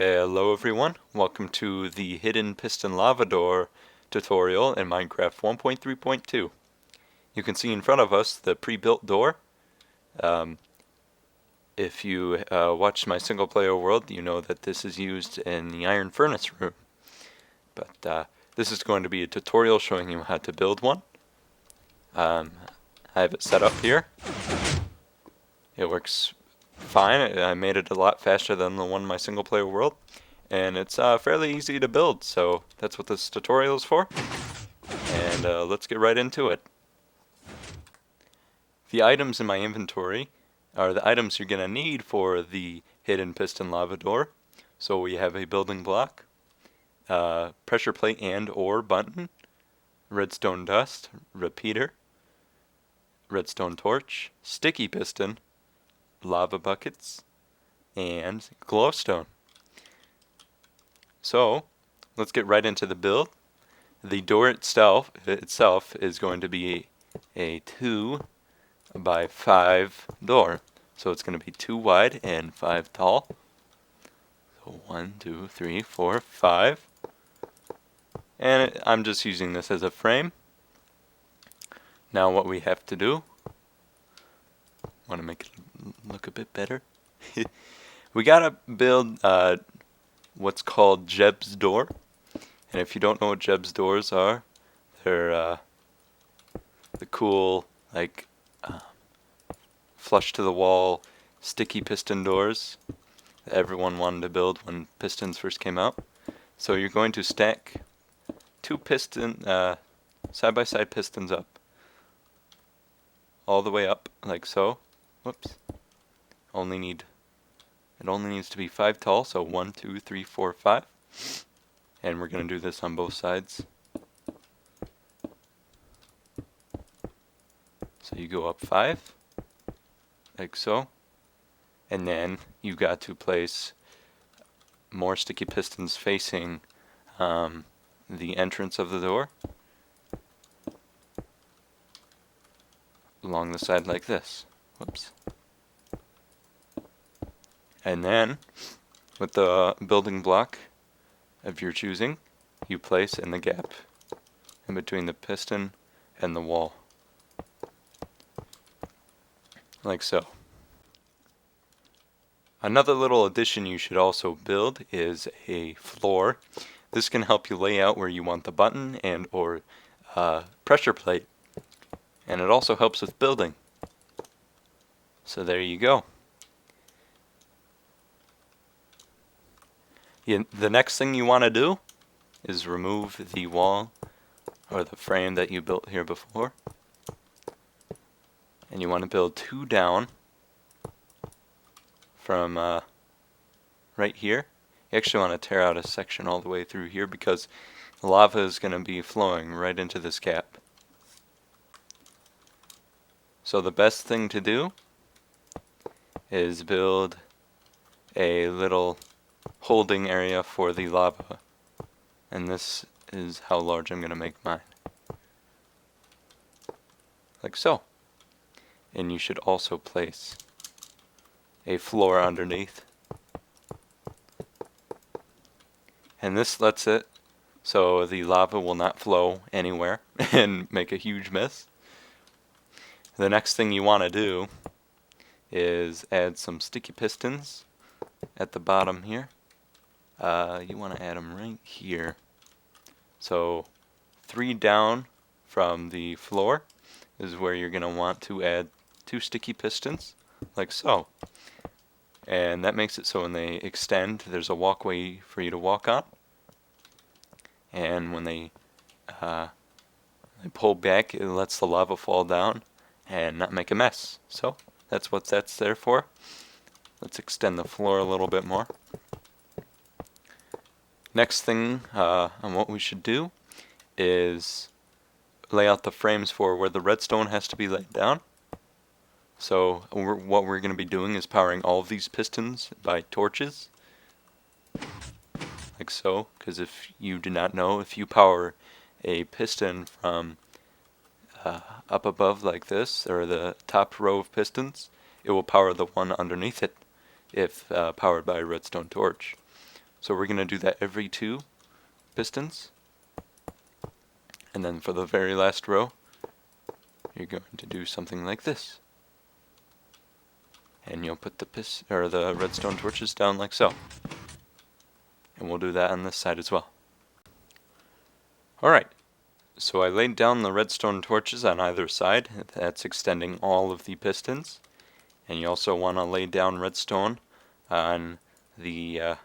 Hello everyone, welcome to the hidden piston lava door tutorial in Minecraft 1.3.2. You can see in front of us the pre-built door. If you watch my single player world, you know that this is used in the iron furnace room. But this is going to be a tutorial showing you how to build one. I have it set up here. It works fine. I made it a lot faster than the one in my single player world. And it's fairly easy to build, so that's what this tutorial is for. And let's get right into it. The items in my inventory are the items you're going to need for the hidden piston lava door. So we have a building block, pressure plate and or button, redstone dust, repeater, redstone torch, sticky piston, lava buckets, and glowstone. So let's get right into the build. The door itself is going to be a 2 by 5 door. So it's going to be 2 wide and 5 tall. So 1, 2, 3, 4, 5. And I'm just using this as a frame. Now what we have to do, want to make it look a bit better. We gotta build what's called Jeb's door. And if you don't know what Jeb's doors are, they're the cool, like, flush to the wall, sticky piston doors that everyone wanted to build when pistons first came out. So you're going to stack 2 piston, side-by-side pistons up. All the way up, like so. Whoops. It only needs to be 5 tall, so 1, 2, 3, 4, 5. And we're going to do this on both sides. So you go up 5, like so. And then you got to place more sticky pistons facing the entrance of the door. Along the side like this. Whoops. And then, with the building block of your choosing, you place in the gap in between the piston and the wall. Like so. Another little addition you should also build is a floor. This can help you lay out where you want the button and or pressure plate. And it also helps with building. So there you go. The next thing you want to do is remove the wall or the frame that you built here before. And you want to build 2 down from right here. You actually want to tear out a section all the way through here because the lava is going to be flowing right into this gap. So the best thing to do is build a little holding area for the lava, and this is how large I'm going to make mine, like so. And you should also place a floor underneath, and this lets it so the lava will not flow anywhere and make a huge mess. The next thing you want to do is add some sticky pistons at the bottom here. You want to add them right here. So 3 down from the floor is where you're going to want to add 2 sticky pistons, like so. And that makes it so when they extend, there's a walkway for you to walk on. And when they pull back, it lets the lava fall down and not make a mess. So that's what that's there for. Let's extend the floor a little bit more. Next thing on what we should do is lay out the frames for where the redstone has to be laid down. So what we're going to be doing is powering all of these pistons by torches, like so, because if you do not know, if you power a piston from up above like this, or the top row of pistons, it will power the one underneath it if powered by a redstone torch. So we're going to do that every 2 pistons. And then for the very last row, you're going to do something like this. And you'll put the redstone torches down like so. And we'll do that on this side as well. Alright, so I laid down the redstone torches on either side. That's extending all of the pistons. And you also want to lay down redstone on the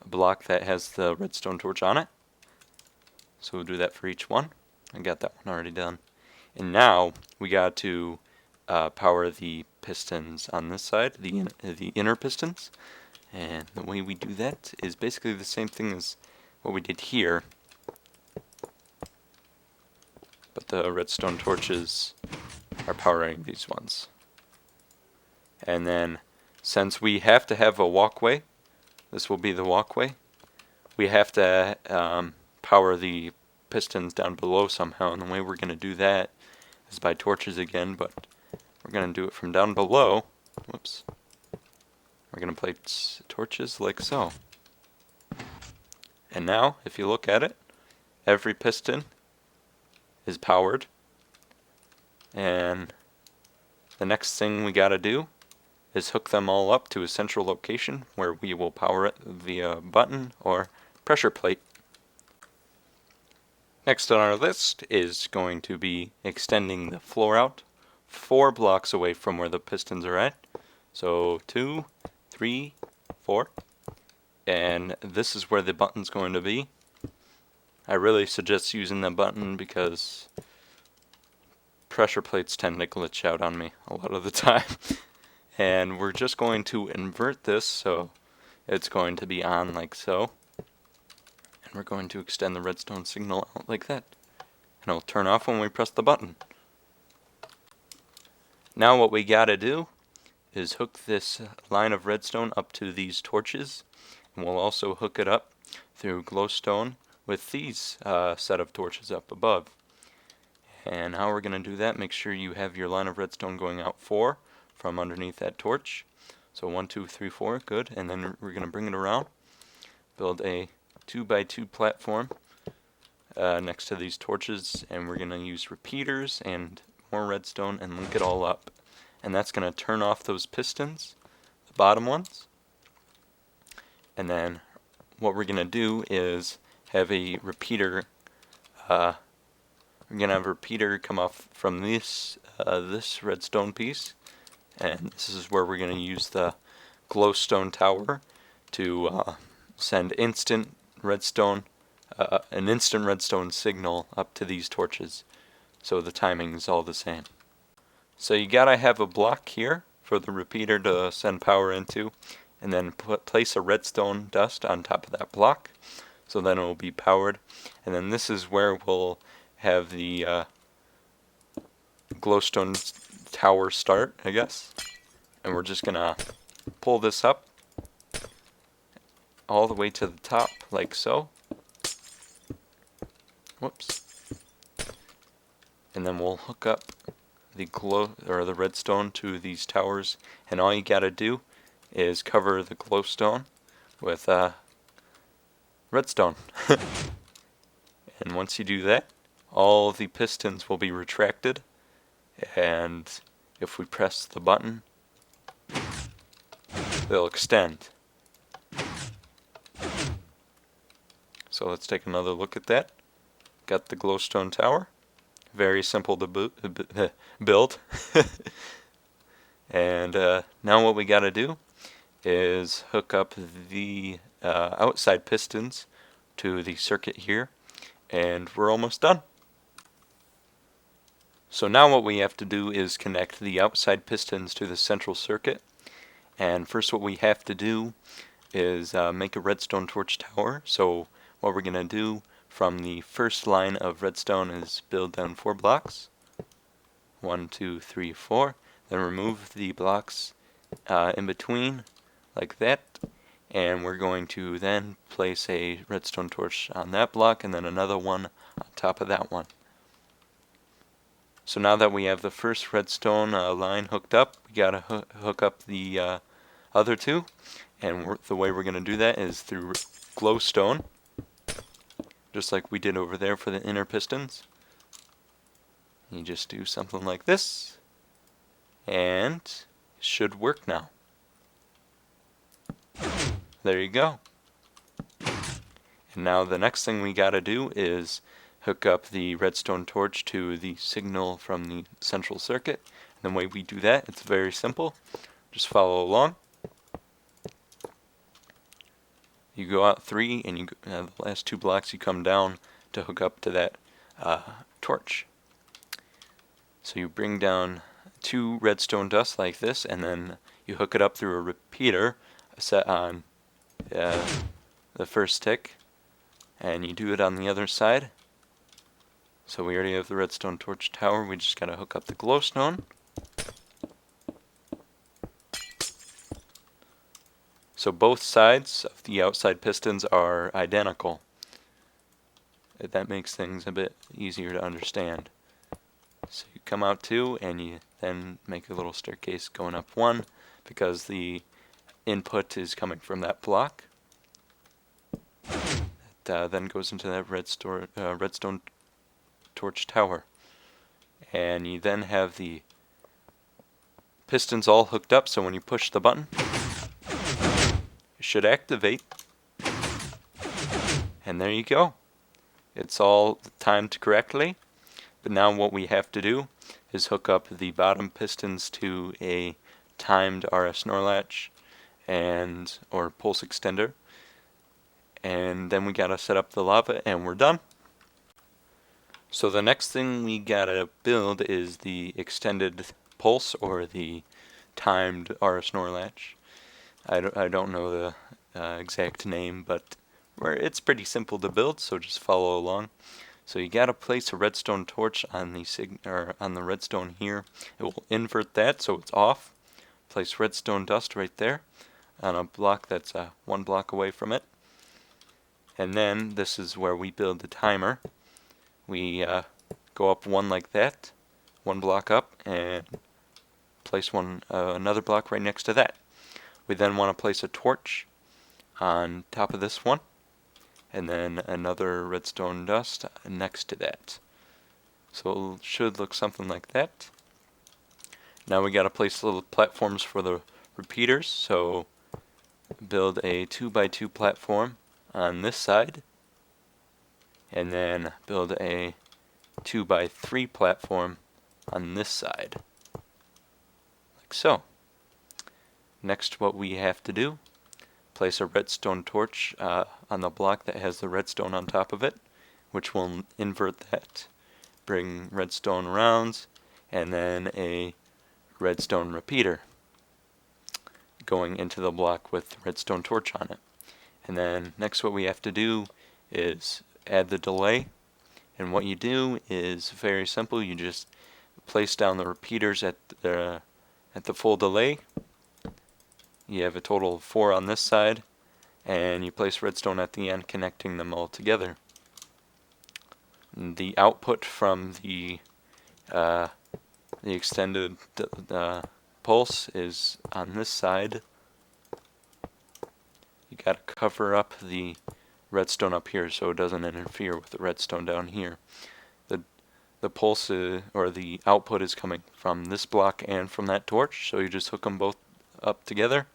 block that has the redstone torch on it. So we'll do that for each one. I got that one already done. And now we got to power the pistons on this side, the inner pistons. And the way we do that is basically the same thing as what we did here. But the redstone torches are powering these ones. And then, since we have to have a walkway, this will be the walkway, we have to power the pistons down below somehow. And the way we're going to do that is by torches again, but we're going to do it from down below. Whoops. We're going to place torches like so. And now, if you look at it, every piston is powered. And the next thing we got to do is hook them all up to a central location where we will power it via button or pressure plate. Next on our list is going to be extending the floor out 4 blocks away from where the pistons are at. So 2, 3, 4. And this is where the button's going to be. I really suggest using the button because pressure plates tend to glitch out on me a lot of the time. And we're just going to invert this so it's going to be on like so. And we're going to extend the redstone signal out like that. And it'll turn off when we press the button. Now what we gotta do is hook this line of redstone up to these torches. And we'll also hook it up through glowstone with these set of torches up above. And how we're going to do that, make sure you have your line of redstone going out 4 from underneath that torch. So 1, 2, 3, 4, good. And then we're going to bring it around, build a 2x2 platform next to these torches, and we're going to use repeaters and more redstone and link it all up. And that's going to turn off those pistons, the bottom ones. And then what we're going to do is have a repeater we're going to have a repeater come off from this redstone piece, and this is where we're going to use the glowstone tower to send an instant redstone signal up to these torches, so the timing is all the same. So you gotta have a block here for the repeater to send power into, and then place a redstone dust on top of that block, so then it will be powered. And then this is where we'll have the glowstone tower start, I guess. And we're just gonna pull this up all the way to the top, like so. Whoops. And then we'll hook up the redstone to these towers, and all you gotta do is cover the glowstone with redstone. And once you do that, all the pistons will be retracted, and if we press the button, they'll extend. So let's take another look at that. Got the glowstone tower. Very simple to build. And now what we gotta do is hook up the outside pistons to the circuit here, and we're almost done. So now what we have to do is connect the outside pistons to the central circuit. And first what we have to do is make a redstone torch tower. So what we're going to do from the first line of redstone is build down 4 blocks. 1, 2, 3, 4. Then remove the blocks in between like that. And we're going to then place a redstone torch on that block and then another one on top of that one. So now that we have the first redstone line hooked up, we gotta hook up the other 2, And the way we're going to do that is through glowstone, just like we did over there for the inner pistons. You just do something like this, and it should work now. There you go. And now the next thing we gotta do is hook up the redstone torch to the signal from the central circuit. And the way we do that, it's very simple. Just follow along. You go out 3, and the last 2 blocks you come down to hook up to that torch. So you bring down 2 redstone dust like this, and then you hook it up through a repeater set on the first tick, and you do it on the other side. So we already have the redstone torch tower, we just gotta hook up the glowstone. So both sides of the outside pistons are identical. That makes things a bit easier to understand. So you come out 2, and you then make a little staircase going up 1, because the input is coming from that block. That then goes into that redstone torch tower. And you then have the pistons all hooked up, so when you push the button, it should activate. And there you go. It's all timed correctly. But now what we have to do is hook up the bottom pistons to a timed RS NOR latch or pulse extender. And then we gotta set up the lava, and we're done. So the next thing we gotta build is the extended pulse, or the timed RS NOR latch. I don't know the exact name, but it's pretty simple to build, so just follow along. So you gotta place a redstone torch on the redstone here. It will invert that so it's off. Place redstone dust right there on a block that's 1 block away from it. And then this is where we build the timer. We go up 1 like that, 1 block up, and place another block right next to that. We then want to place a torch on top of this one, and then another redstone dust next to that. So it should look something like that. Now we gotta place little platforms for the repeaters, so build a 2x2 platform on this side, and then build a 2x3 platform on this side, like so. Next, what we have to do, place a redstone torch on the block that has the redstone on top of it, which will invert that, bring redstone rounds, and then a redstone repeater going into the block with the redstone torch on it. And then next what we have to do is add the delay. And what you do is very simple. You just place down the repeaters at the full delay. You have a total of 4 on this side, and you place redstone at the end, connecting them all together. The output from the extended pulse is on this side. You gotta cover up the redstone up here so it doesn't interfere with the redstone down here. The pulse or the output is coming from this block and from that torch, so you just hook them both up together.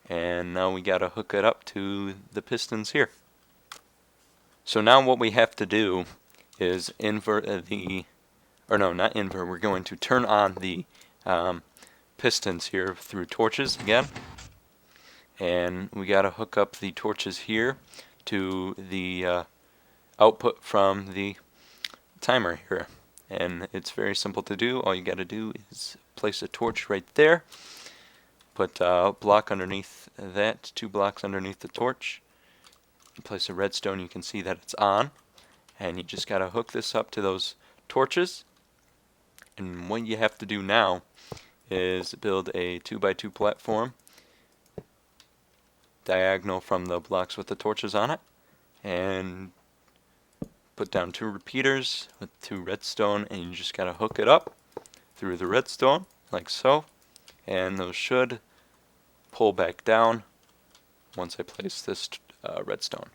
And now we gotta hook it up to the pistons here. So now what we have to do is invert we're going to turn on the pistons here through torches again. And we gotta hook up the torches here to the output from the timer here. And it's very simple to do. All you gotta do is place a torch right there, put a block underneath that, 2 blocks underneath the torch, place a redstone. You can see that it's on, and you just gotta hook this up to those torches. And what you have to do now is build a 2x2 platform diagonal from the blocks with the torches on it, and put down 2 repeaters with 2 redstone, and you just gotta hook it up through the redstone like so, and those should pull back down once I place this redstone,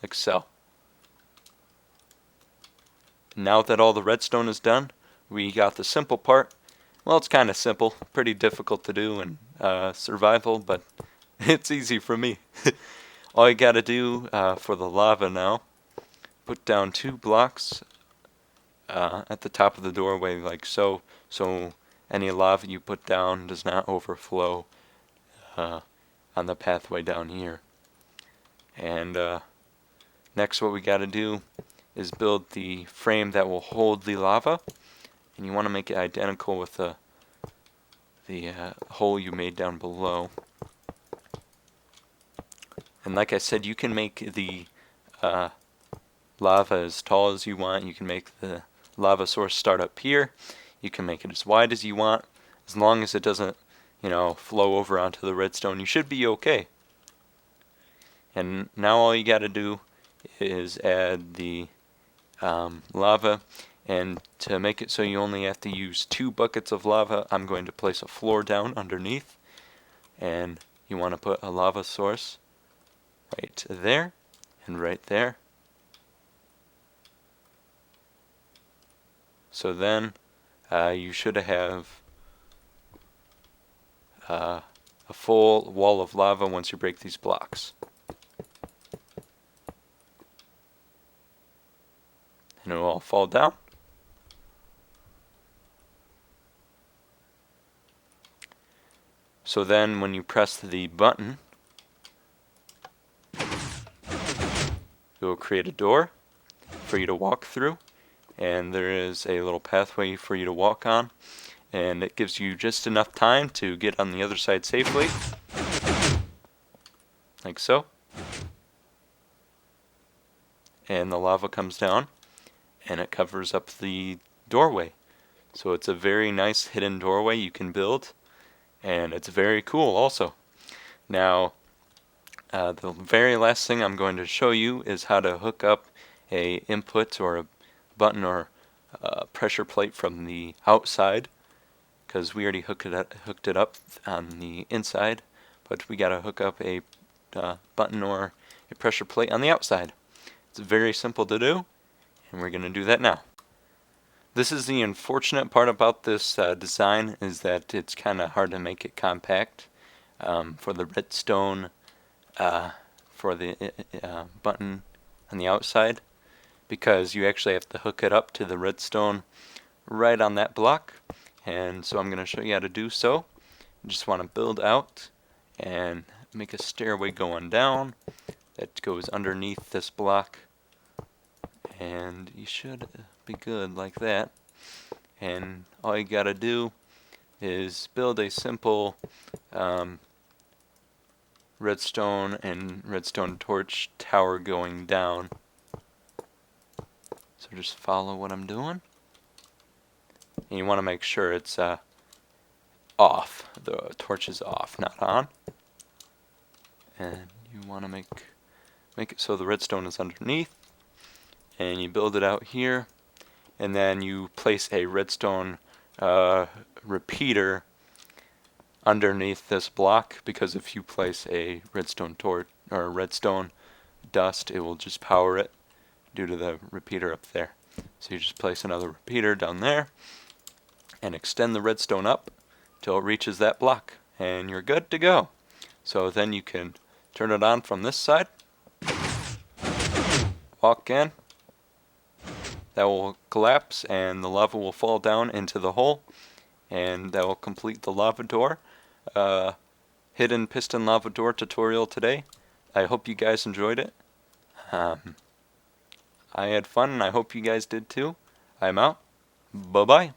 like so. Now that all the redstone is done, we got the simple part. Well, it's kind of simple, pretty difficult to do in survival, but it's easy for me. All you gotta do for the lava now, put down 2 blocks at the top of the doorway like so, so any lava you put down does not overflow on the pathway down here. And next what we gotta do is build the frame that will hold the lava, and you want to make it identical with the hole you made down below. And like I said, you can make the lava as tall as you want. You can make the lava source start up here. You can make it as wide as you want. As long as it doesn't, flow over onto the redstone, you should be okay. And now all you got to do is add the lava. And to make it so you only have to use 2 buckets of lava, I'm going to place a floor down underneath. And you want to put a lava source right there and right there. So then you should have a full wall of lava once you break these blocks. And it will all fall down. So then when you press the button, it will create a door for you to walk through, and there is a little pathway for you to walk on, and it gives you just enough time to get on the other side safely, like so. And the lava comes down and it covers up the doorway. So it's a very nice hidden doorway you can build, and it's very cool also. Now the very last thing I'm going to show you is how to hook up a input or a button or a pressure plate from the outside, because we already hooked it up on the inside, but we got to hook up a button or a pressure plate on the outside. It's very simple to do, and we're going to do that now. This is the unfortunate part about this design, is that it's kind of hard to make it compact. For the redstone, for the button on the outside, because you actually have to hook it up to the redstone right on that block. And so I'm going to show you how to do so. You just want to build out and make a stairway going down that goes underneath this block, and you should be good like that. And all you gotta do is build a simple redstone and redstone torch tower going down. So just follow what I'm doing, and you want to make sure it's off. The torch is off, not on. And you want to make it so the redstone is underneath, and you build it out here, and then you place a redstone repeater underneath this block, because if you place a redstone torch or redstone dust, it will just power it due to the repeater up there. So you just place another repeater down there and extend the redstone up till it reaches that block, and you're good to go. So then you can turn it on from this side, walk in, that will collapse and the lava will fall down into the hole, and that will complete the lava door. Hidden piston lava door tutorial today. I hope you guys enjoyed it. I had fun, and I hope you guys did too. I'm out. Bye-bye.